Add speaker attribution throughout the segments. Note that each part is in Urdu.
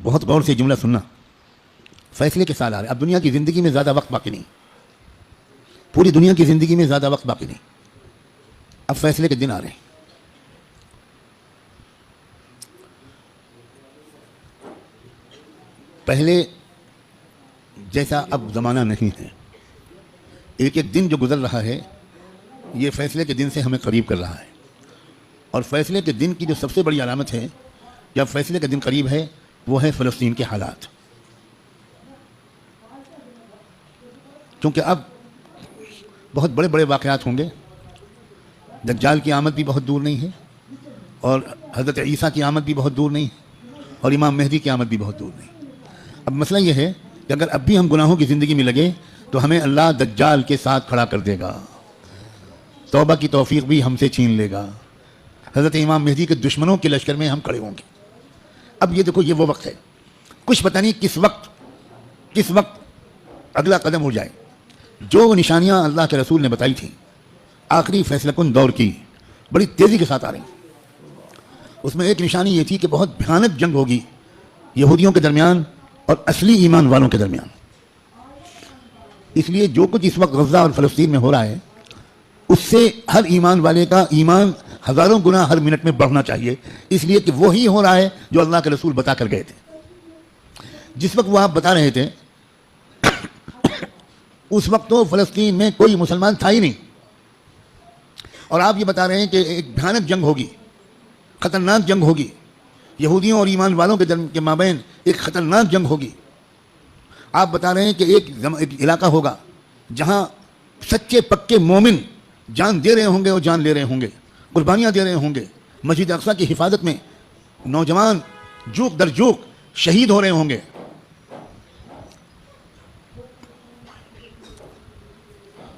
Speaker 1: بہت غور سے جملہ سننا. فیصلے کے سال آ رہے. اب دنیا کی زندگی میں زیادہ وقت باقی نہیں, پوری دنیا کی زندگی میں زیادہ وقت باقی نہیں. اب فیصلے کے دن آ رہے ہیں. پہلے جیسا اب زمانہ نہیں ہے. ایک ایک دن جو گزر رہا ہے یہ فیصلے کے دن سے ہمیں قریب کر رہا ہے. اور فیصلے کے دن کی جو سب سے بڑی علامت ہے جب فیصلے کا دن قریب ہے وہ ہے فلسطین کے حالات. کیونکہ اب بہت بڑے بڑے واقعات ہوں گے. دجال کی آمد بھی بہت دور نہیں ہے, اور حضرت عیسیٰ کی آمد بھی بہت دور نہیں ہے, اور امام مہدی کی آمد بھی بہت دور نہیں. اب مسئلہ یہ ہے کہ اگر اب بھی ہم گناہوں کی زندگی میں لگے تو ہمیں اللہ دجال کے ساتھ کھڑا کر دے گا, توبہ کی توفیق بھی ہم سے چھین لے گا. حضرت امام مہدی کے دشمنوں کے لشکر میں ہم کھڑے ہوں گے. اب یہ دیکھو, یہ وہ وقت ہے, کچھ پتہ نہیں کس وقت اگلا قدم ہو جائے. جو نشانیاں اللہ کے رسول نے بتائی تھیں آخری فیصلہ کن دور کی بڑی تیزی کے ساتھ آ رہی ہیں. اس میں ایک نشانی یہ تھی کہ بہت بھیانک جنگ ہوگی یہودیوں کے درمیان اور اصلی ایمان والوں کے درمیان. اس لیے جو کچھ اس وقت غزہ اور فلسطین میں ہو رہا ہے اس سے ہر ایمان والے کا ایمان ہزاروں گنا ہر منٹ میں بڑھنا چاہیے, اس لیے کہ وہی ہو رہا ہے جو اللہ کے رسول بتا کر گئے تھے. جس وقت وہ آپ بتا رہے تھے اس وقت تو فلسطین میں کوئی مسلمان تھا ہی نہیں, اور آپ یہ بتا رہے ہیں کہ ایک بھیانک جنگ ہوگی, خطرناک جنگ ہوگی, یہودیوں اور ایمان والوں کے مابین ایک خطرناک جنگ ہوگی. آپ بتا رہے ہیں کہ ایک علاقہ ہوگا جہاں سچے پکے مومن جان دے رہے ہوں گے اور جان لے رہے ہوں گے, قربانیاں دے رہے ہوں گے. مسجد اقصیٰ کی حفاظت میں نوجوان جوک در جوک شہید ہو رہے ہوں گے.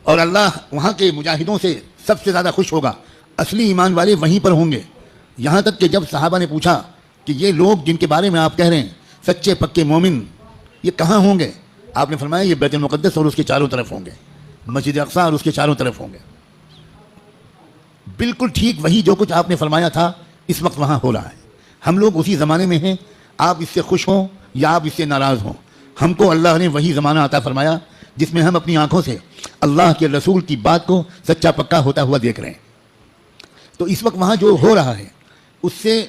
Speaker 1: اور اللہ وہاں کے مجاہدوں سے سب سے زیادہ خوش ہوگا. اصلی ایمان والے وہیں پر ہوں گے. یہاں تک کہ جب صحابہ نے پوچھا کہ یہ لوگ جن کے بارے میں آپ کہہ رہے ہیں سچے پکے مومن, یہ کہاں ہوں گے؟ آپ نے فرمایا یہ بیت المقدس اور اس کے چاروں طرف ہوں گے, مسجد اقصیٰ اور اس کے چاروں طرف ہوں گے. بالکل ٹھیک وہی جو کچھ آپ نے فرمایا تھا اس وقت وہاں ہو رہا ہے. ہم لوگ اسی زمانے میں ہیں, آپ اس سے خوش ہوں یا آپ اس سے ناراض ہوں. ہم کو اللہ نے وہی زمانہ عطا فرمایا جس میں ہم اپنی آنکھوں سے اللہ کے رسول کی بات کو سچا پکا ہوتا ہوا دیکھ رہے ہیں. تو اس وقت وہاں جو ہو رہا ہے اس سے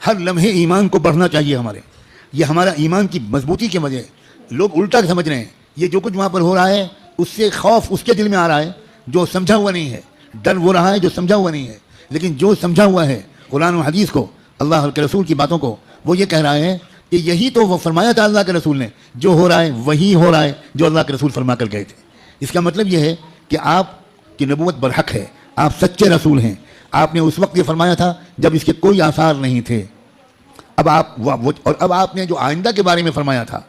Speaker 1: ہر لمحے ایمان کو بڑھنا چاہیے ہمارے. یہ ہمارا ایمان کی مضبوطی کی وجہ. لوگ الٹا سمجھ رہے ہیں یہ جو کچھ وہاں پر ہو رہا ہے اس سے خوف اس کے دل میں آ رہا ہے جو سمجھا ہوا نہیں ہے, ڈر وہ رہا ہے جو سمجھا ہوا نہیں ہے. لیکن جو سمجھا ہوا ہے قرآن و حدیث کو, اللہ کے رسول کی باتوں کو, وہ یہ کہہ رہا ہے کہ یہی تو وہ فرمایا تھا اللہ کے رسول نے, جو ہو رہا ہے وہی ہو رہا ہے جو اللہ کے رسول فرما کر گئے تھے. اس کا مطلب یہ ہے کہ آپ کی نبوت برحق ہے, آپ سچے رسول ہیں. آپ نے اس وقت یہ فرمایا تھا جب اس کے کوئی آثار نہیں تھے. اب آپ نے جو آئندہ کے بارے میں فرمایا تھا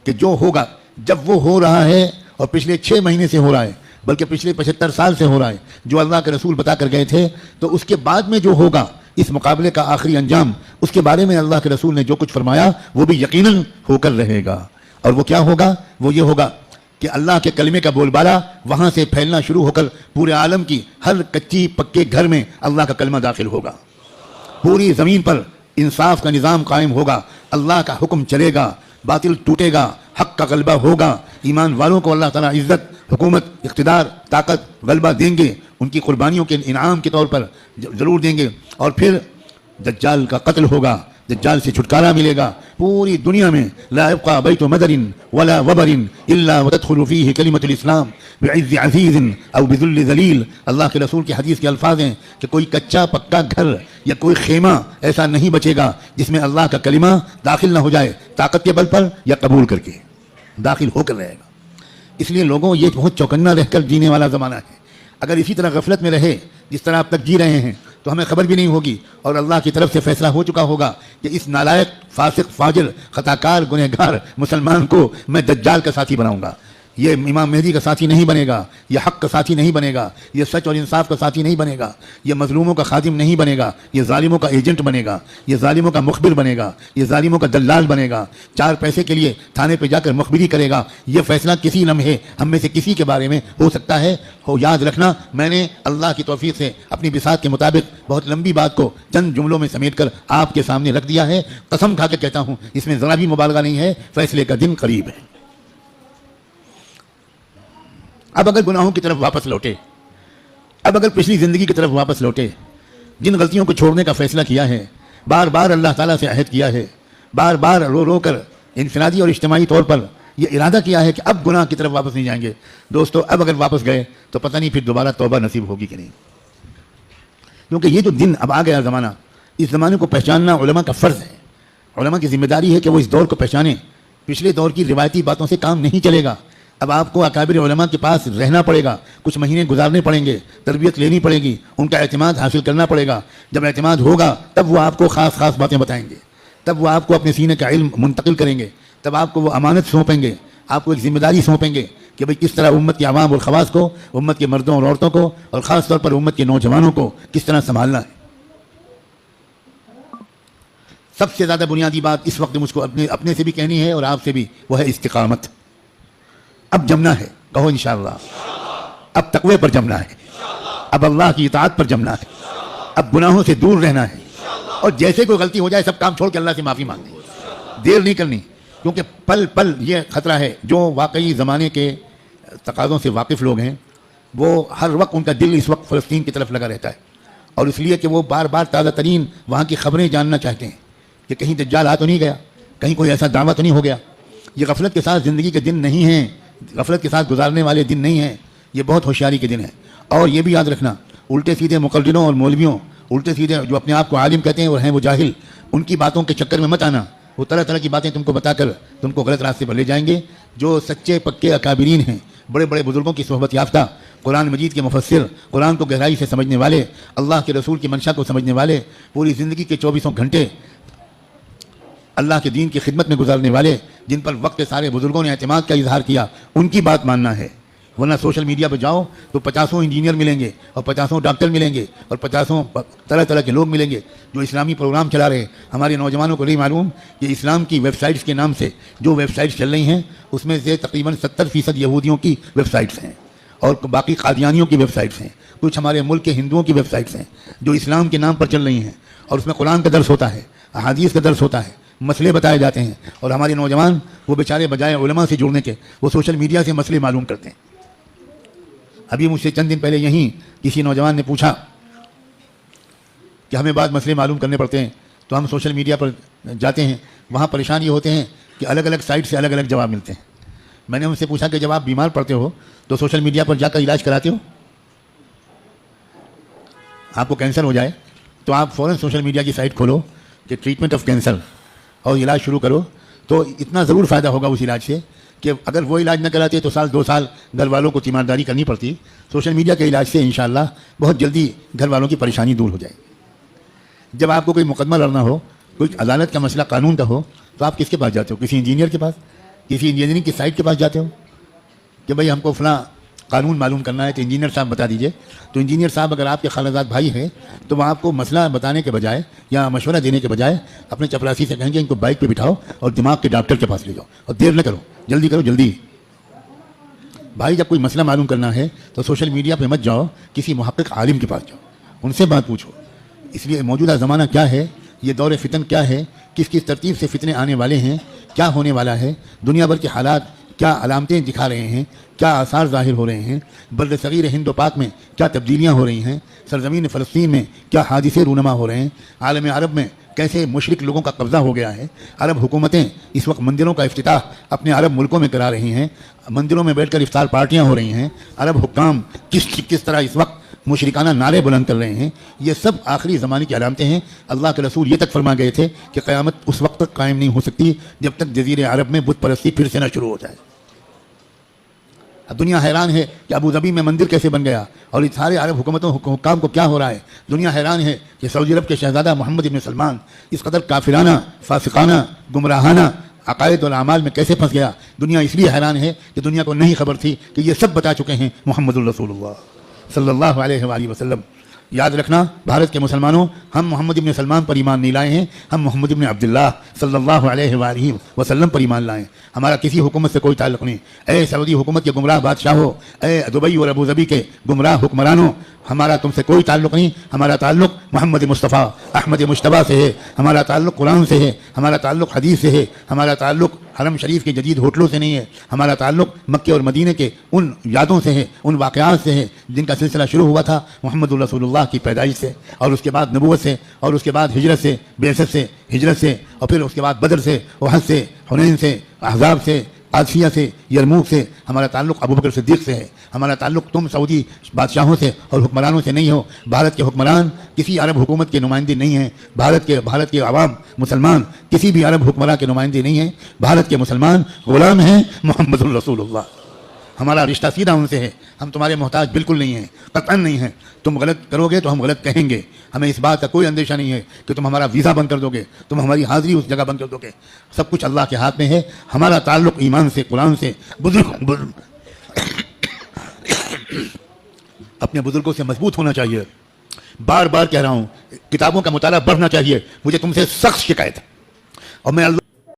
Speaker 1: کہ جو ہوگا, جب وہ ہو رہا ہے اور پچھلے 6 مہینے سے ہو رہا ہے بلکہ پچھلے 75 سال سے ہو رہا ہے, جو اللہ کے رسول بتا کر گئے تھے, تو اس کے بعد میں جو ہوگا اس مقابلے کا آخری انجام, اس کے بارے میں اللہ کے رسول نے جو کچھ فرمایا وہ بھی یقیناً ہو کر رہے گا. اور وہ کیا ہوگا؟ وہ یہ ہوگا کہ اللہ کے کلمے کا بول بالا وہاں سے پھیلنا شروع ہو کر پورے عالم کی ہر کچی پکے گھر میں اللہ کا کلمہ داخل ہوگا. پوری زمین پر انصاف کا نظام قائم ہوگا, اللہ کا حکم چلے گا, باطل ٹوٹے گا, حق کا غلبہ ہوگا. ایمان والوں کو اللہ تعالیٰ عزت, حکومت, اقتدار, طاقت, غلبہ دیں گے, ان کی قربانیوں کے انعام کے طور پر ضرور دیں گے. اور پھر دجال کا قتل ہوگا, دجال سے چھٹکارا ملے گا. پوری دنیا میں لا يبقى بیت مدر ولا وبر الا وتدخل فيه کلمۃ الاسلام بعز عزیز او بذل ذلیل. اللہ کے رسول کی حدیث کے الفاظ ہیں کہ کوئی کچا پکا گھر یا کوئی خیمہ ایسا نہیں بچے گا جس میں اللہ کا کلمہ داخل نہ ہو جائے, طاقت کے بل پر یا قبول کر کے داخل ہو کر رہے گا. اس لیے لوگوں یہ بہت چوکنا رہ کر جینے والا زمانہ ہے. اگر اسی طرح غفلت میں رہے جس طرح آپ تک جی رہے ہیں تو ہمیں خبر بھی نہیں ہوگی, اور اللہ کی طرف سے فیصلہ ہو چکا ہوگا کہ اس نالائق, فاسق, فاجر, خطاکار, گنہگار مسلمان کو میں دجال کا ساتھی بناؤں گا. یہ امام مہدی کا ساتھی نہیں بنے گا، یہ حق کا ساتھی نہیں بنے گا، یہ سچ اور انصاف کا ساتھی نہیں بنے گا، یہ مظلوموں کا خادم نہیں بنے گا، یہ ظالموں کا ایجنٹ بنے گا، یہ ظالموں کا مخبر بنے گا، یہ ظالموں کا دلال بنے گا، 4 پیسے کے لیے تھانے پہ جا کر مخبری کرے گا۔ یہ فیصلہ کسی لمحے ہم میں سے کسی کے بارے میں ہو سکتا ہے۔ یاد رکھنا، میں نے اللہ کی توفیق سے اپنی بساط کے مطابق بہت لمبی بات کو چند جملوں میں سمیٹ کر آپ کے سامنے رکھ دیا ہے۔ قسم کھا کے کہتا ہوں، اس میں ذرا بھی مبالغہ نہیں ہے، فیصلے کا دن قریب ہے۔ اب اگر گناہوں کی طرف واپس لوٹے، اب اگر پچھلی زندگی کی طرف واپس لوٹے، جن غلطیوں کو چھوڑنے کا فیصلہ کیا ہے، بار بار اللہ تعالیٰ سے عہد کیا ہے، بار بار رو رو کر انفرادی اور اجتماعی طور پر یہ ارادہ کیا ہے کہ اب گناہ کی طرف واپس نہیں جائیں گے، دوستو اب اگر واپس گئے تو پتہ نہیں پھر دوبارہ توبہ نصیب ہوگی کہ نہیں، کیونکہ یہ جو دن اب آ گیا زمانہ، اس زمانے کو پہچاننا علماء کا فرض ہے۔ علماء کی ذمہ داری ہے کہ وہ اس دور کو پہچانیں۔ پچھلے دور کی روایتی باتوں سے کام نہیں چلے گا، اب آپ کو اکابر علماء کے پاس رہنا پڑے گا، کچھ مہینے گزارنے پڑیں گے، تربیت لینی پڑے گی، ان کا اعتماد حاصل کرنا پڑے گا۔ جب اعتماد ہوگا تب وہ آپ کو خاص باتیں بتائیں گے، تب وہ آپ کو اپنے سینے کا علم منتقل کریں گے، تب آپ کو وہ امانت سونپیں گے، آپ کو ایک ذمہ داری سونپیں گے کہ بھئی کس طرح امت کے عوام اور خواص کو، امت کے مردوں اور عورتوں کو، اور خاص طور پر امت کے نوجوانوں کو کس طرح سنبھالنا ہے۔ سب سے زیادہ بنیادی بات اس وقت مجھ کو اپنے سے بھی کہنی ہے اور آپ سے بھی، وہ ہے استقامت۔ اب جمنا ہے، کہو انشاءاللہ۔ اب تقوی پر جمنا ہے، اب اللہ کی اطاعت پر جمنا ہے، اب گناہوں سے دور رہنا ہے، اور جیسے کوئی غلطی ہو جائے سب کام چھوڑ کے اللہ سے معافی مانگنی، دیر نہیں کرنی، کیونکہ پل پل یہ خطرہ ہے۔ جو واقعی زمانے کے تقاضوں سے واقف لوگ ہیں، وہ ہر وقت ان کا دل اس وقت فلسطین کی طرف لگا رہتا ہے، اور اس لیے کہ وہ بار بار تازہ ترین وہاں کی خبریں جاننا چاہتے ہیں کہ کہیں دجال آ تو نہیں گیا، کہیں کوئی ایسا دعویٰ تو نہیں ہو گیا۔ یہ غفلت کے ساتھ زندگی کے دن نہیں ہیں، غفلت کے ساتھ گزارنے والے دن نہیں ہیں، یہ بہت ہوشیاری کے دن ہیں۔ اور یہ بھی یاد رکھنا، الٹے سیدھے مقلدوں اور مولویوں، الٹے سیدھے جو اپنے آپ کو عالم کہتے ہیں اور ہیں وہ جاہل، ان کی باتوں کے چکر میں مت آنا۔ وہ طرح طرح کی باتیں تم کو بتا کر تم کو غلط راستے پر لے جائیں گے۔ جو سچے پکے اکابرین ہیں، بڑے بڑے بزرگوں کی صحبت یافتہ، قرآن مجید کے مفسر، قرآن کو گہرائی سے سمجھنے والے، اللہ کے رسول کی منشا کو سمجھنے والے، پوری زندگی کے 24 گھنٹے اللہ کے دین کی خدمت میں گزارنے والے، جن پر وقت سارے بزرگوں نے اعتماد کا اظہار کیا، ان کی بات ماننا ہے۔ ورنہ سوشل میڈیا پہ جاؤ تو 50 انجینئر ملیں گے، اور 50 ڈاکٹر ملیں گے، اور 50 طرح طرح کے لوگ ملیں گے جو اسلامی پروگرام چلا رہے ہیں۔ ہمارے نوجوانوں کو نہیں معلوم کہ اسلام کی ویب سائٹس کے نام سے جو ویب سائٹس چل رہی ہیں، اس میں سے تقریباً 70% یہودیوں کی ویب سائٹس ہیں، اور باقی قادیانیوں کی ویب سائٹس ہیں، کچھ ہمارے ملک کے ہندوؤں کی ویب سائٹس ہیں جو اسلام کے نام پر چل رہی ہیں، اور اس میں قرآن کا درس ہوتا ہے، احادیث کا درس ہوتا ہے، مسئلے بتائے جاتے ہیں، اور ہمارے نوجوان وہ بیچارے بجائے علماء سے جڑنے کے وہ سوشل میڈیا سے مسئلے معلوم کرتے ہیں۔ ابھی مجھ سے چند دن پہلے یہیں کسی نوجوان نے پوچھا کہ ہمیں بعض مسئلے معلوم کرنے پڑتے ہیں تو ہم سوشل میڈیا پر جاتے ہیں، وہاں پریشان یہ ہوتے ہیں کہ الگ الگ سائٹ سے الگ الگ جواب ملتے ہیں۔ میں نے ان سے پوچھا کہ جب آپ بیمار پڑتے ہو تو سوشل میڈیا پر جا کر علاج کراتے ہو؟ آپ کو کینسر ہو جائے تو آپ فوراً سوشل میڈیا کی سائٹ کھولو کہ ٹریٹمنٹ آف کینسر، اور علاج شروع کرو، تو اتنا ضرور فائدہ ہوگا اس علاج سے کہ اگر وہ علاج نہ کراتے تو 1-2 سال گھر والوں کو تیمارداری کرنی پڑتی۔ سوشل میڈیا کے علاج سے انشاءاللہ بہت جلدی گھر والوں کی پریشانی دور ہو جائے گی۔ جب آپ کو کوئی مقدمہ لڑنا ہو، کوئی عدالت کا مسئلہ قانون کا ہو، تو آپ کس کے پاس جاتے ہو؟ کسی انجینئر کے پاس، کسی انجینئرنگ کی سائٹ کے پاس جاتے ہو کہ بھئی ہم کو فلاں قانون معلوم کرنا ہے تو انجینئر صاحب بتا دیجئے۔ تو انجینئر صاحب اگر آپ کے خالہ بھائی ہیں تو وہ آپ کو مسئلہ بتانے کے بجائے یا مشورہ دینے کے بجائے اپنے چپراسی سے کہیں گے ان کو بائک پہ بٹھاؤ اور دماغ کے ڈاکٹر کے پاس لے جاؤ، اور دیر نہ کرو، جلدی کرو، جلدی۔ بھائی جب کوئی مسئلہ معلوم کرنا ہے تو سوشل میڈیا پہ مت جاؤ، کسی محقق عالم کے پاس جاؤ، ان سے بات پوچھو۔ اس لیے موجودہ زمانہ کیا ہے، یہ دور فتن کیا ہے، کس کس ترتیب سے فتنے آنے والے ہیں، کیا ہونے والا ہے، دنیا بھر کے حالات کیا علامتیں دکھا رہے ہیں، کیا آثار ظاہر ہو رہے ہیں، بر صغیر ہند و پاک میں کیا تبدیلیاں ہو رہی ہیں، سرزمین فلسطین میں کیا حادثے رونما ہو رہے ہیں، عالم عرب میں کیسے مشرک لوگوں کا قبضہ ہو گیا ہے، عرب حکومتیں اس وقت مندروں کا افتتاح اپنے عرب ملکوں میں کرا رہی ہیں، مندروں میں بیٹھ کر افطار پارٹیاں ہو رہی ہیں، عرب حکام کس طرح اس وقت مشرکانہ نعرے بلند کر رہے ہیں، یہ سب آخری زمانے کی علامتیں ہیں۔ اللہ کے رسول یہ تک فرما گئے تھے کہ قیامت اس وقت تک قائم نہیں ہو سکتی جب تک جزیرے عرب میں بت پرستی پھر سے نہ شروع ہو جائے۔ اب دنیا حیران ہے کہ ابوظبی میں مندر کیسے بن گیا، اور اس سارے عرب حکام کو کیا ہو رہا ہے۔ دنیا حیران ہے کہ سعودی عرب کے شہزادہ محمد ابن سلمان اس قدر کافرانہ، فاسقانہ، گمراہانہ عقائد اور اعمال میں کیسے پھنس گیا. دنیا اس لیے حیران ہے کہ دنیا کو نہیں خبر تھی کہ یہ سب بتا چکے ہیں محمد الرسول اللہ صلی اللہ علیہ وآلہ وسلم. یاد رکھنا بھارت کے مسلمانوں، ہم محمد ابن سلمان پر ایمان نہیں لائے ہیں، ہم محمد ابن عبداللہ صلی اللہ علیہ وآلہ وسلم پر ایمان لائے. ہمارا کسی حکومت سے کوئی تعلق نہیں. اے سعودی حکومت کے گمراہ بادشاہوں، اے دبئی اور ابوظبی کے گمراہ حکمرانوں، ہمارا تم سے کوئی تعلق نہیں. ہمارا تعلق محمد مصطفیٰ احمد مجتبیٰ سے ہے، ہمارا تعلق قرآن سے ہے، ہمارا تعلق حدیث سے ہے، ہمارا تعلق حرم شریف کے جدید ہوٹلوں سے نہیں ہے، ہمارا تعلق مکے اور مدینے کے ان یادوں سے ہے، ان واقعات سے ہے جن کا سلسلہ شروع ہوا تھا محمد الرسول اللہ کی پیدائش سے، اور اس کے بعد نبوت سے، اور اس کے بعد ہجرت سے، بعثت سے، ہجرت سے، اور پھر اس کے بعد بدر سے، احد سے، حنین سے، احزاب سے، عادفیہ سے، یرموک سے. ہمارا تعلق ابوبکر صدیق سے ہے. ہمارا تعلق تم سعودی بادشاہوں سے اور حکمرانوں سے نہیں ہو. بھارت کے حکمران کسی عرب حکومت کے نمائندے نہیں ہیں. بھارت کے عوام مسلمان کسی بھی عرب حکمراں کے نمائندے نہیں ہیں. بھارت کے مسلمان غلام ہیں محمد الرسول اللہ. ہمارا رشتہ سیدھا ان سے ہے. ہم تمہارے محتاج بالکل نہیں ہیں، قطعاً نہیں ہیں. تم غلط کرو گے تو ہم غلط کہیں گے. ہمیں اس بات کا کوئی اندیشہ نہیں ہے کہ تم ہمارا ویزا بند کر دو گے، تم ہماری حاضری اس جگہ بند کر دو گے. سب کچھ اللہ کے ہاتھ میں ہے. ہمارا تعلق ایمان سے، قرآن سے. اپنے بزرگوں سے مضبوط ہونا چاہیے. بار بار کہہ رہا ہوں، کتابوں کا مطالعہ بڑھنا چاہیے. مجھے تم سے سخت شکایت ہے، اور میں اللہ